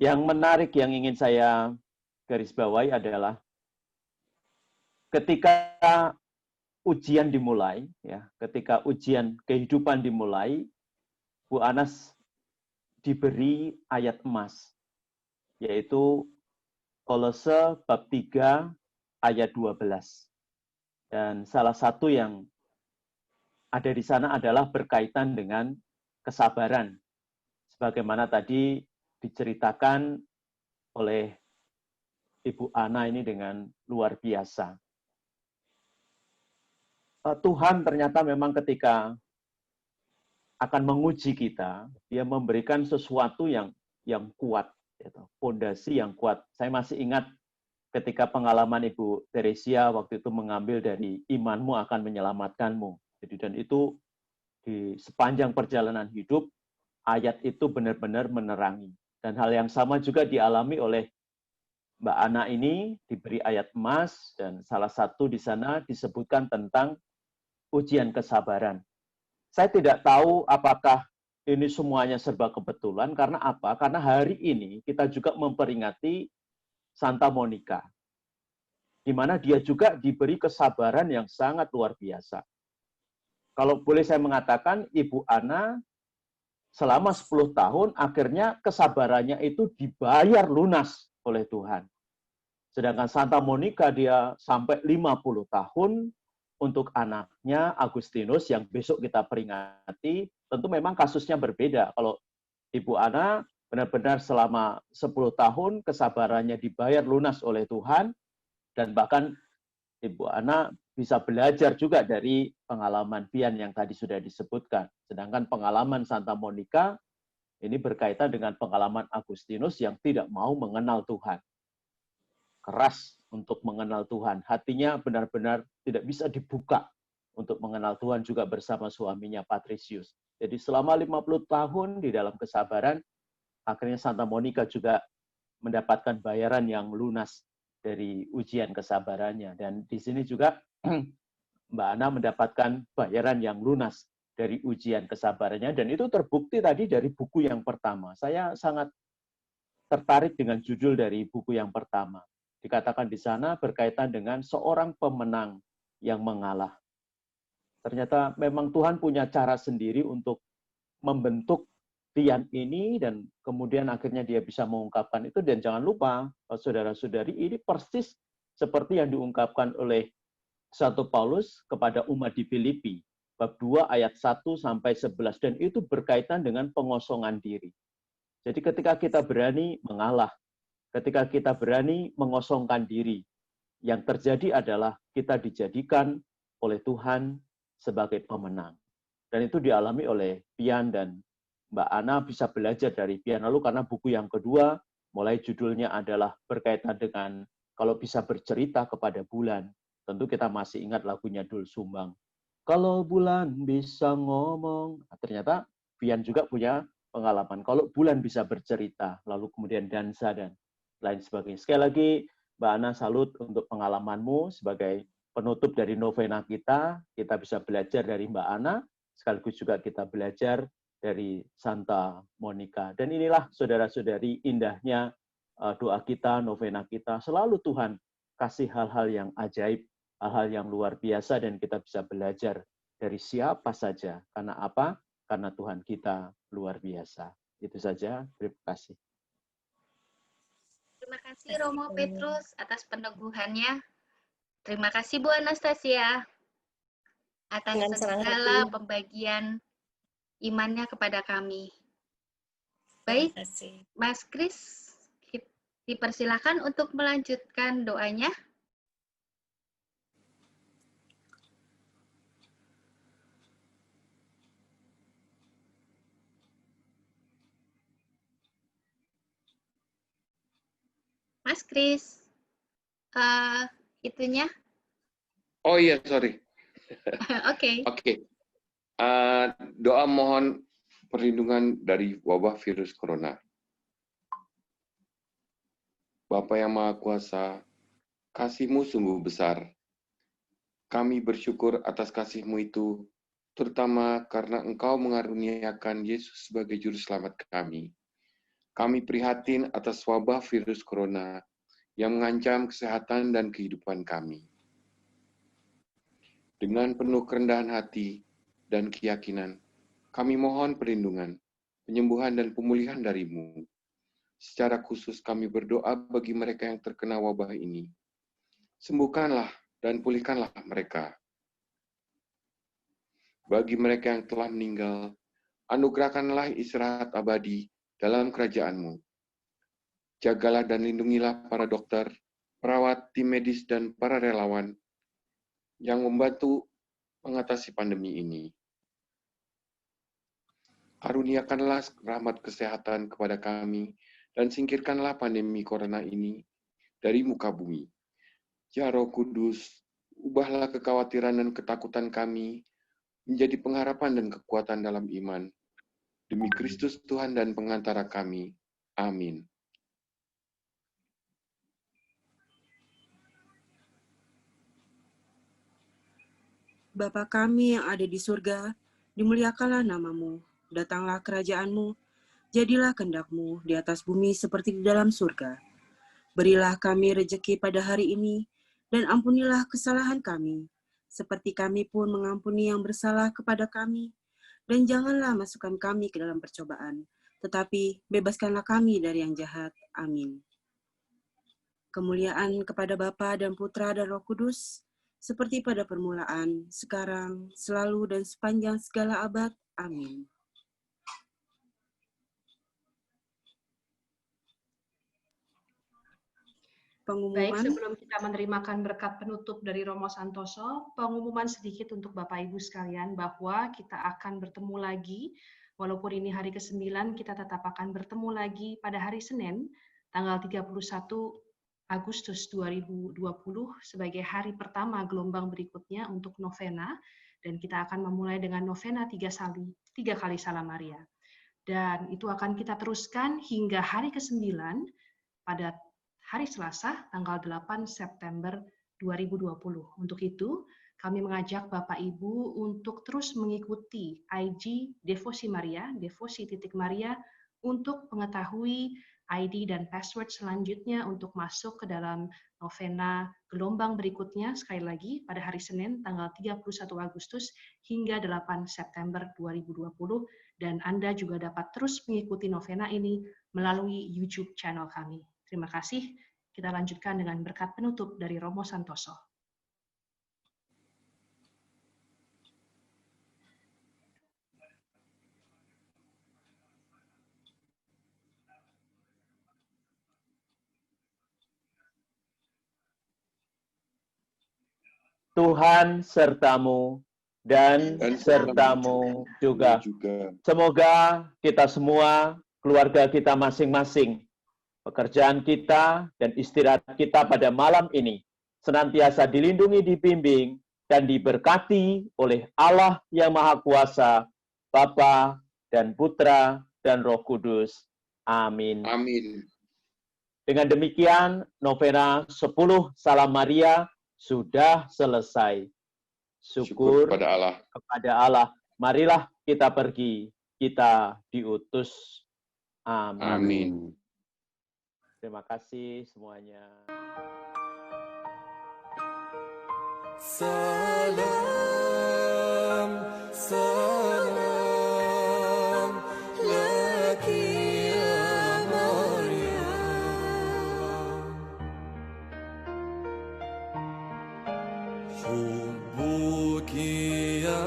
[SPEAKER 6] Yang menarik yang ingin saya garis bawahi adalah ketika ujian dimulai, ya, ketika ujian kehidupan dimulai, Bu Anas diberi ayat emas, yaitu Kolose bab 3 ayat 12. Dan salah satu yang ada di sana adalah berkaitan dengan kesabaran. Sebagaimana tadi diceritakan oleh Ibu Ana ini dengan luar biasa. Tuhan ternyata memang ketika akan menguji kita, dia memberikan sesuatu yang kuat, fondasi yang kuat. Saya masih ingat ketika pengalaman Ibu Teresia waktu itu mengambil dari imanmu akan menyelamatkanmu. Jadi dan itu di sepanjang perjalanan hidup, ayat itu benar-benar menerangi. Dan hal yang sama juga dialami oleh Mbak Ana ini, diberi ayat emas, dan salah satu di sana disebutkan tentang ujian kesabaran. Saya tidak tahu apakah ini semuanya serba kebetulan, karena apa? Karena hari ini kita juga memperingati Santa Monica, di mana dia juga diberi kesabaran yang sangat luar biasa. Kalau boleh saya mengatakan, Ibu Ana selama 10 tahun akhirnya kesabarannya itu dibayar lunas oleh Tuhan. Sedangkan Santa Monica dia sampai 50 tahun untuk anaknya Agustinus yang besok kita peringati. Tentu memang kasusnya berbeda. Kalau Ibu Ana benar-benar selama 10 tahun kesabarannya dibayar lunas oleh Tuhan, dan bahkan Ibu Ana bisa belajar juga dari pengalaman Pian yang tadi sudah disebutkan. Sedangkan pengalaman Santa Monica ini berkaitan dengan pengalaman Agustinus yang tidak mau mengenal Tuhan. Keras untuk mengenal Tuhan. Hatinya benar-benar tidak bisa dibuka untuk mengenal Tuhan juga bersama suaminya Patricius. Jadi selama 50 tahun di dalam kesabaran, akhirnya Santa Monica juga mendapatkan bayaran yang lunas dari ujian kesabarannya. Dan di sini juga Mbak Ana mendapatkan bayaran yang lunas dari ujian kesabarannya. Dan itu terbukti tadi dari buku yang pertama. Saya sangat tertarik dengan judul dari buku yang pertama. Dikatakan di sana berkaitan dengan seorang pemenang yang mengalah. Ternyata memang Tuhan punya cara sendiri untuk membentuk Pian ini, dan kemudian akhirnya dia bisa mengungkapkan itu. Dan jangan lupa, saudara-saudari, ini persis seperti yang diungkapkan oleh Santo Paulus kepada umat di Filipi, bab 2 ayat 1-11, dan itu berkaitan dengan pengosongan diri. Jadi ketika kita berani mengalah, ketika kita berani mengosongkan diri, yang terjadi adalah kita dijadikan oleh Tuhan sebagai pemenang. Dan itu dialami oleh Pian, dan Mbak Ana bisa belajar dari Pian. Lalu karena buku yang kedua, mulai judulnya adalah berkaitan dengan kalau bisa bercerita kepada bulan. Tentu kita masih ingat lagunya Doel Sumbang. Kalau bulan bisa ngomong. Nah, ternyata Pian juga punya pengalaman. Kalau bulan bisa bercerita, lalu kemudian dansa dan lain sebagainya. Sekali lagi, Mbak Ana, salut untuk pengalamanmu sebagai penutup dari novena kita. Kita bisa belajar dari Mbak Ana, sekaligus juga kita belajar dari Santa Monica. Dan inilah saudara-saudari indahnya doa kita, novena kita. Selalu Tuhan kasih hal-hal yang ajaib, hal-hal yang luar biasa, dan kita bisa belajar dari siapa saja. Karena apa? Karena Tuhan kita luar biasa. Itu saja. Terima kasih.
[SPEAKER 4] Terima kasih Romo Petrus atas peneguhannya. Terima kasih Bu Anastasia atas
[SPEAKER 3] Dengan senang
[SPEAKER 4] segala
[SPEAKER 3] hati.
[SPEAKER 4] pembagian imannya kepada kami.
[SPEAKER 3] Terima
[SPEAKER 4] Baik,
[SPEAKER 3] kasih.
[SPEAKER 4] Mas Kris, Dipersilakan untuk melanjutkan doanya. Mas Kris, itunya.
[SPEAKER 2] Oh iya, sorry.
[SPEAKER 4] Oke.
[SPEAKER 2] Oke. Doa mohon perlindungan dari wabah virus corona. Bapa yang Maha Kuasa, kasih-Mu sungguh besar. Kami bersyukur atas kasih-Mu itu, terutama karena Engkau mengaruniakan Yesus sebagai juru selamat kami. Kami prihatin atas wabah virus corona yang mengancam kesehatan dan kehidupan kami. Dengan penuh kerendahan hati dan keyakinan, kami mohon perlindungan, penyembuhan dan pemulihan dari-Mu. Secara khusus kami berdoa bagi mereka yang terkena wabah ini. Sembuhkanlah dan pulihkanlah mereka. Bagi mereka yang telah meninggal, anugerahkanlah istirahat abadi dalam kerajaan-Mu. Jagalah dan lindungilah para dokter, perawat, tim medis, dan para relawan yang membantu mengatasi pandemi ini. Karuniakanlah rahmat kesehatan kepada kami, dan singkirkanlah pandemi corona ini dari muka bumi. Ya Roh Kudus, ubahlah kekhawatiran dan ketakutan kami menjadi pengharapan dan kekuatan dalam iman. Demi Kristus Tuhan dan pengantara kami. Amin.
[SPEAKER 1] Bapa kami yang ada di surga, dimuliakanlah nama-Mu, datanglah kerajaan-Mu, jadilah kehendak-Mu di atas bumi seperti di dalam surga. Berilah kami rejeki pada hari ini, dan ampunilah kesalahan kami, seperti kami pun mengampuni yang bersalah kepada kami. Dan janganlah masukkan kami ke dalam percobaan, tetapi bebaskanlah kami dari yang jahat. Amin. Kemuliaan kepada Bapa dan Putra dan Roh Kudus, seperti pada permulaan, sekarang, selalu, dan sepanjang segala abad. Amin.
[SPEAKER 7] Baik,
[SPEAKER 1] Pengumuman.
[SPEAKER 7] sebelum kita menerimakan berkat penutup dari Romo Santoso, pengumuman sedikit untuk Bapak Ibu sekalian bahwa kita akan bertemu lagi, walaupun ini hari ke-9, kita tetap akan bertemu lagi pada hari Senin, tanggal 31 Agustus 2020, sebagai hari pertama gelombang berikutnya untuk novena, dan kita akan memulai dengan novena 3 kali Salam Maria. Dan itu akan kita teruskan hingga hari ke-9 pada hari Selasa, tanggal 8 September 2020. Untuk itu, kami mengajak Bapak Ibu untuk terus mengikuti IG Devosi Maria, Devosi.Maria, untuk mengetahui ID dan password selanjutnya untuk masuk ke dalam novena gelombang berikutnya, sekali lagi pada hari Senin, tanggal 31 Agustus hingga 8 September 2020. Dan Anda juga dapat terus mengikuti novena ini melalui YouTube channel kami. Terima kasih. Kita lanjutkan dengan berkat penutup dari Romo Santoso.
[SPEAKER 6] Tuhan sertamu dan sertamu juga. Semoga kita semua, keluarga kita masing-masing, pekerjaan kita dan istirahat kita pada malam ini senantiasa dilindungi, dibimbing, dan diberkati oleh Allah yang Maha Kuasa, Bapa dan Putra dan Roh Kudus. Amin.
[SPEAKER 2] Amin.
[SPEAKER 6] Dengan demikian, novena 10 Salam Maria sudah selesai. Syukur kepada Allah. Marilah kita pergi, kita diutus. Amin.
[SPEAKER 2] Amin.
[SPEAKER 6] Terima kasih semuanya.
[SPEAKER 5] Salam, salam, laki ya Maryam. Hubbuki ya